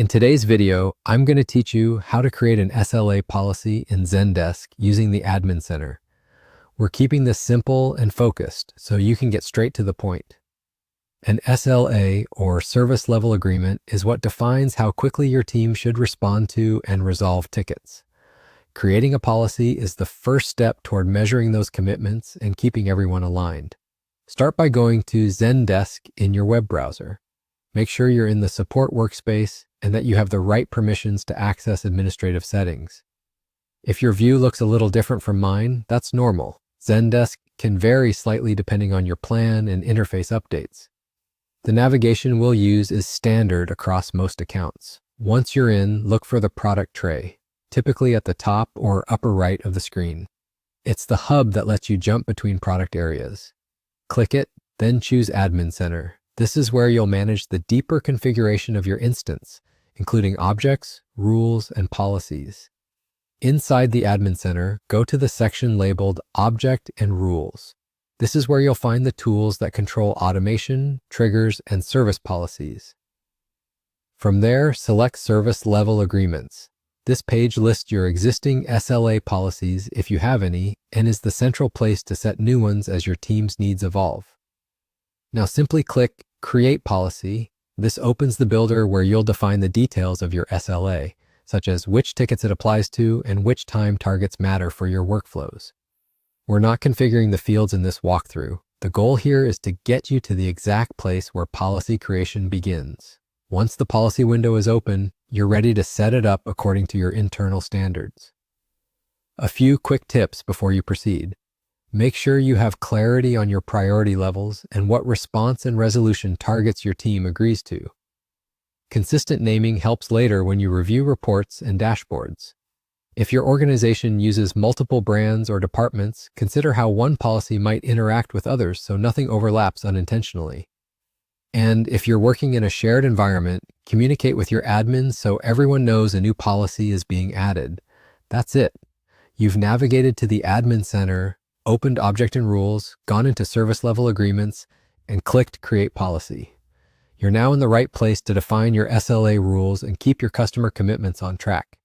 In today's video, I'm going to teach you how to create an SLA policy in Zendesk using the Admin Center. We're keeping this simple and focused so you can get straight to the point. An SLA, or Service Level Agreement, is what defines how quickly your team should respond to and resolve tickets. Creating a policy is the first step toward measuring those commitments and keeping everyone aligned. Start by going to Zendesk in your web browser. Make sure you're in the support workspace and that you have the right permissions to access administrative settings. If your view looks a little different from mine, that's normal. Zendesk can vary slightly depending on your plan and interface updates. The navigation we'll use is standard across most accounts. Once you're in, look for the product tray, typically at the top or upper right of the screen. It's the hub that lets you jump between product areas. Click it, then choose Admin Center. This is where you'll manage the deeper configuration of your instance, including objects, rules, and policies. Inside the Admin Center, go to the section labeled Object and Rules. This is where you'll find the tools that control automation, triggers, and service policies. From there, select Service Level Agreements. This page lists your existing SLA policies if you have any, and is the central place to set new ones as your team's needs evolve. Now simply click Create Policy. This opens the builder where you'll define the details of your SLA, such as which tickets it applies to and which time targets matter for your workflows. We're not configuring the fields in this walkthrough. The goal here is to get you to the exact place where policy creation begins. Once the policy window is open, you're ready to set it up according to your internal standards. A few quick tips before you proceed. Make sure you have clarity on your priority levels and what response and resolution targets your team agrees to. Consistent naming helps later when you review reports and dashboards. If your organization uses multiple brands or departments, consider how one policy might interact with others so nothing overlaps unintentionally. And if you're working in a shared environment, communicate with your admins so everyone knows a new policy is being added. That's it. You've navigated to the Admin Center, opened Object and Rules, gone into Service Level Agreements, and clicked Create Policy. You're now in the right place to define your SLA rules and keep your customer commitments on track.